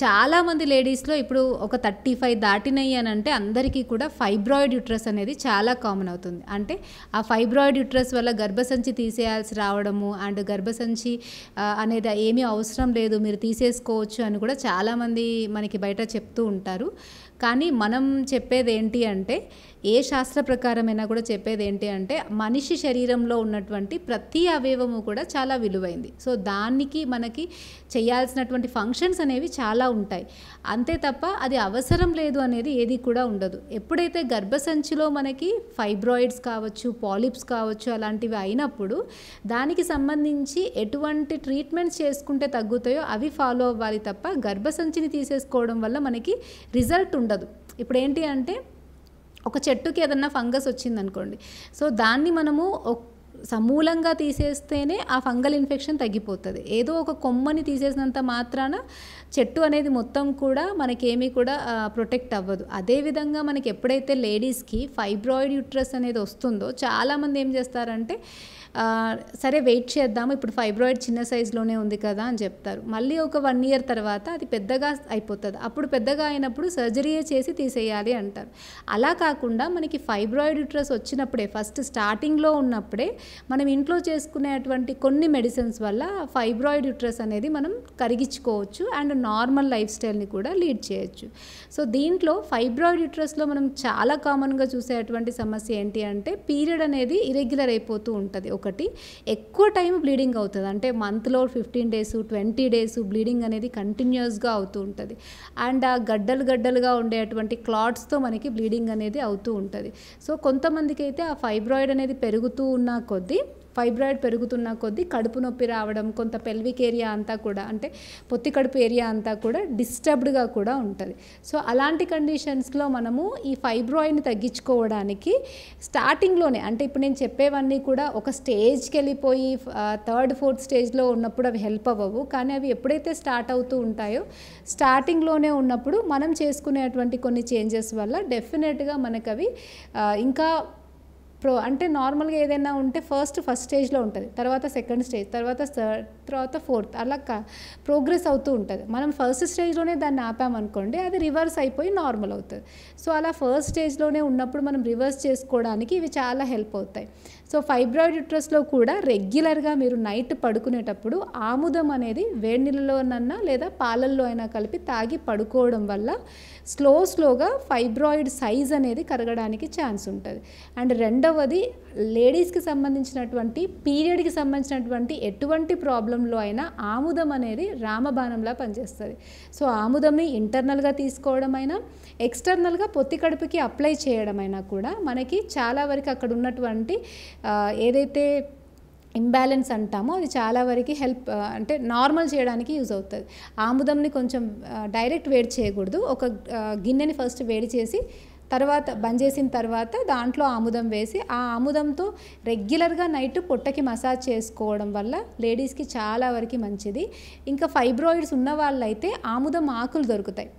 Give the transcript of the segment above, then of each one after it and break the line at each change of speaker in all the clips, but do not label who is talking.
చాలామంది లేడీస్‌లో ఇప్పుడు ఒక 35 దాటినయి అనంటే అందరికీ కూడా ఫైబ్రాయిడ్ యూట్రస్ అనేది చాలా కామన్ అవుతుంది. అంటే ఆ ఫైబ్రాయిడ్ యూట్రస్ వల్ల గర్భసంచి తీసేయాల్సి రావడము అండ్ గర్భసంచి అనేది ఏమీ అవసరం లేదు, మీరు తీసేసుకోవచ్చు అని కూడా చాలామంది మనకి బయట చెప్తూ ఉంటారు. కానీ మనం చెప్పేది ఏంటి అంటే, ఏ శాస్త్ర ప్రకారమైనా కూడా చెప్పేది ఏంటి అంటే, మనిషి శరీరంలో ఉన్నటువంటి ప్రతి అవయవము కూడా చాలా విలువైంది. సో దానికి మనకి చేయాల్సినటువంటి ఫంక్షన్స్ అనేవి చాలా ఉంటాయి. అంతే తప్ప అది అవసరం లేదు అనేది ఏది కూడా ఉండదు. ఎప్పుడైతే గర్భసంచిలో మనకి ఫైబ్రాయిడ్స్ కావచ్చు, పాలిప్స్ కావచ్చు అలాంటివి అయినప్పుడు దానికి సంబంధించి ఎటువంటి ట్రీట్మెంట్స్ చేసుకుంటే తగ్గుతాయో అవి ఫాలో అవ్వాలి తప్ప గర్భసంచిని తీసేసుకోవడం వల్ల మనకి రిజల్ట్ ఉండదు. ఇప్పుడు ఏంటి అంటే, ఒక చెట్టుకి ఏదన్నా ఫంగస్ వచ్చిందనుకోండి, సో దాన్ని మనము సమూలంగా తీసేస్తేనే ఆ ఫంగల్ ఇన్ఫెక్షన్ తగ్గిపోతుంది. ఏదో ఒక కొమ్మని తీసేసినంత మాత్రాన చెట్టు అనేది మొత్తం కూడా మనకేమీ కూడా ప్రొటెక్ట్ అవ్వదు. అదేవిధంగా మనకి ఎప్పుడైతే లేడీస్కి ఫైబ్రాయిడ్ యూట్రస్ అనేది వస్తుందో చాలామంది ఏం చేస్తారంటే, సరే వెయిట్ చేద్దాము, ఇప్పుడు ఫైబ్రాయిడ్ చిన్న సైజులోనే ఉంది కదా అని చెప్తారు. మళ్ళీ ఒక 1 ఇయర్ తర్వాత అది పెద్దగా అయిపోతుంది. అప్పుడు పెద్దగా అయినప్పుడు సర్జరీయే చేసి తీసేయాలి అంటారు. అలా కాకుండా మనకి ఫైబ్రాయిడ్ యూట్రస్ వచ్చినప్పుడే, ఫస్ట్ స్టార్టింగ్లో ఉన్నప్పుడే మనం ఇంట్లో చేసుకునేటువంటి కొన్ని మెడిసిన్స్ వల్ల ఫైబ్రాయిడ్ యూట్రస్ అనేది మనం కరిగించుకోవచ్చు అండ్ నార్మల్ లైఫ్ స్టైల్ని కూడా లీడ్ చేయొచ్చు. సో దీంట్లో ఫైబ్రాయిడ్ యూట్రస్లో మనం చాలా కామన్గా చూసేటువంటి సమస్య ఏంటి అంటే, పీరియడ్ అనేది ఇరెగ్యులర్ అయిపోతూ ఉంటుంది. ఒకటి, ఎక్కువ టైం బ్లీడింగ్ అవుతుంది. అంటే మంత్లో 15 డేస్ 20 డేస్ బ్లీడింగ్ అనేది కంటిన్యూస్గా అవుతూ ఉంటుంది. అండ్ ఆ గడ్డలుగా ఉండేటువంటి క్లాట్స్తో మనకి బ్లీడింగ్ అనేది అవుతూ ఉంటుంది. సో కొంతమందికి అయితే ఆ ఫైబ్రాయిడ్ అనేది పెరుగుతున్న కొద్దీ కడుపు నొప్పి రావడం, కొంత పెల్విక్ ఏరియా అంతా కూడా, అంటే పొత్తి కడుపు ఏరియా అంతా కూడా డిస్టర్బ్డ్గా కూడా ఉంటుంది. సో అలాంటి కండిషన్స్లో మనము ఈ ఫైబ్రాయిడ్ని తగ్గించుకోవడానికి స్టార్టింగ్లోనే, అంటే ఇప్పుడు నేను చెప్పేవన్నీ కూడా ఒక స్టేజ్కి వెళ్ళిపోయి 3rd 4th స్టేజ్లో ఉన్నప్పుడు అవి హెల్ప్ అవ్వవు. కానీ అవి ఎప్పుడైతే స్టార్ట్ అవుతూ ఉంటాయో, స్టార్టింగ్లోనే ఉన్నప్పుడు మనం చేసుకునేటువంటి కొన్ని చేంజెస్ వల్ల డెఫినెట్గా మనకు అవి ఇంకా అంటే నార్మల్గా ఏదైనా ఉంటే ఫస్ట్ స్టేజ్లో ఉంటుంది, తర్వాత 2nd స్టేజ్, తర్వాత 3rd, తర్వాత 4th, అలా ప్రోగ్రెస్ అవుతూ ఉంటుంది. మనం ఫస్ట్ స్టేజ్లోనే దాన్ని ఆపామనుకోండి, అది రివర్స్ అయిపోయి నార్మల్ అవుతుంది. సో అలా ఫస్ట్ స్టేజ్లోనే ఉన్నప్పుడు మనం రివర్స్ చేసుకోవడానికి ఇవి చాలా హెల్ప్ అవుతాయి. సో ఫైబ్రాయిడ్ యూట్రస్లో కూడా రెగ్యులర్గా మీరు నైట్ పడుకునేటప్పుడు ఆముదం అనేది వేడి నీళ్ళలోనన్నా లేదా పాలల్లో అయినా కలిపి తాగి పడుకోవడం వల్ల స్లోగా ఫైబ్రాయిడ్ సైజ్ అనేది కరగడానికి ఛాన్స్ ఉంటుంది. అండ్ రెండవది, లేడీస్కి సంబంధించినటువంటి పీరియడ్కి సంబంధించినటువంటి ఎటువంటి ప్రాబ్లంలో అయినా ఆముదం అనేది రామబాణంలా పనిచేస్తుంది. సో ఆముదంని ఇంటర్నల్గా తీసుకోవడమైనా, ఎక్స్టర్నల్గా పొత్తి కడుపుకి అప్లై చేయడమైనా కూడా మనకి చాలా వరకు అక్కడ ఉన్నటువంటి ఏదైతే ఇంబ్యాలెన్స్ అంటామో అది చాలా వరకు హెల్ప్, అంటే నార్మల్ చేయడానికి యూజ్ అవుతుంది. ఆముదంని కొంచెం డైరెక్ట్ వేడి చేయకూడదు. ఒక గిన్నెని ఫస్ట్ వేడి చేసి తర్వాత బంద్ చేసిన తర్వాత దాంట్లో ఆముదం వేసి, ఆ ఆముదంతో రెగ్యులర్గా నైట్ పొట్టకి మసాజ్ చేసుకోవడం వల్ల లేడీస్కి చాలా వరకు మంచిది. ఇంకా ఫైబ్రాయిడ్స్ ఉన్న వాళ్ళైతే ఆముదం ఆకులు దొరుకుతాయి.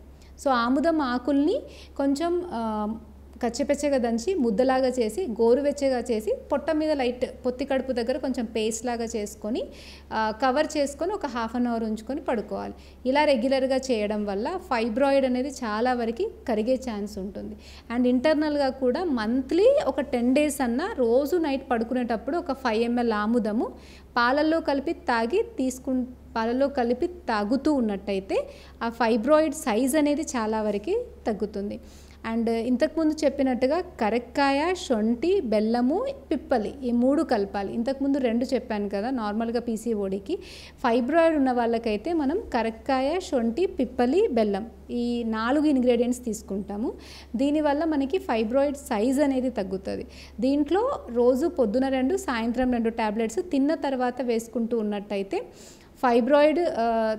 సో ఆముదం ఆకుల్ని కొంచెం కచ్చపెచ్చగా దంచి ముద్దలాగా చేసి గోరువెచ్చగా చేసి పొట్ట మీద లైట్ పొత్తి కడుపు దగ్గర కొంచెం పేస్ట్ లాగా చేసుకొని కవర్ చేసుకొని ఒక 1/2 అవర్ ఉంచుకొని పడుకోవాలి. ఇలా రెగ్యులర్గా చేయడం వల్ల ఫైబ్రాయిడ్ అనేది చాలా వరకు కరిగే ఛాన్స్ ఉంటుంది. అండ్ ఇంటర్నల్గా కూడా మంత్లీ ఒక 10 డేస్ అన్నా రోజు నైట్ పడుకునేటప్పుడు ఒక 5 ml ఆముదము పాలల్లో కలిపి తాగుతూ ఉన్నట్టయితే ఆ ఫైబ్రాయిడ్ సైజ్ అనేది చాలా వరకు తగ్గుతుంది. అండ్ ఇంతకుముందు చెప్పినట్టుగా కరక్కాయ, శొంఠి, బెల్లము, పిప్పలి ఈ 3 కలపాలి. ఇంతకుముందు 2 చెప్పాను కదా నార్మల్గా పీసీఓడికి. ఫైబ్రాయిడ్ ఉన్న వాళ్ళకైతే మనం కరక్కాయ, శొంఠి, పిప్పలి, బెల్లం ఈ 4 ఇంగ్రీడియంట్స్ తీసుకుంటాము. దీనివల్ల మనకి ఫైబ్రాయిడ్ సైజ్ అనేది తగ్గుతుంది. దీంట్లో రోజు పొద్దున 2, సాయంత్రం 2 టాబ్లెట్స్ తిన్న తర్వాత వేసుకుంటూ ఉన్నట్టయితే ఫైబ్రాయిడ్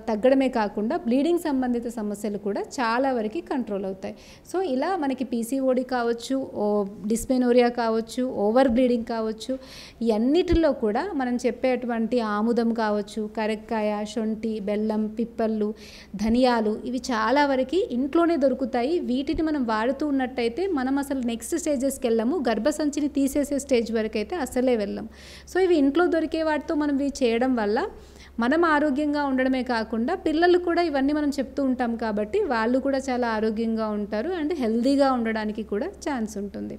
తగ్గడమే కాకుండా బ్లీడింగ్ సంబంధిత సమస్యలు కూడా చాలా వరకు కంట్రోల్ అవుతాయి. సో ఇలా మనకి పీసీఓడి కావచ్చు, డిస్మెనోరియా కావచ్చు, ఓవర్ బ్లీడింగ్ కావచ్చు, ఇవన్నిటిలో కూడా మనం చెప్పేటువంటి ఆముదం కావచ్చు, కరక్కాయ, శొంఠి, బెల్లం, పిప్పళ్ళు, ధనియాలు ఇవి చాలా వరకు ఇంట్లోనే దొరుకుతాయి. వీటిని మనం వాడుతూ ఉన్నట్టయితే మనం అసలు నెక్స్ట్ స్టేజెస్కి వెళ్ళము, గర్భసంచిని తీసేసే స్టేజ్ వరకు అయితే అసలే వెళ్ళం. సో ఇవి ఇంట్లో దొరికే వాటితో మనం ఇవి చేయడం వల్ల మనం ఆరోగ్యంగా ఉండడమే కాకుండా పిల్లలు కూడా ఇవన్నీ మనం చెప్తూ ఉంటాం కాబట్టి వాళ్ళు కూడా చాలా ఆరోగ్యంగా ఉంటారు అండ్ హెల్తీగా ఉండడానికి కూడా ఛాన్స్ ఉంటుంది.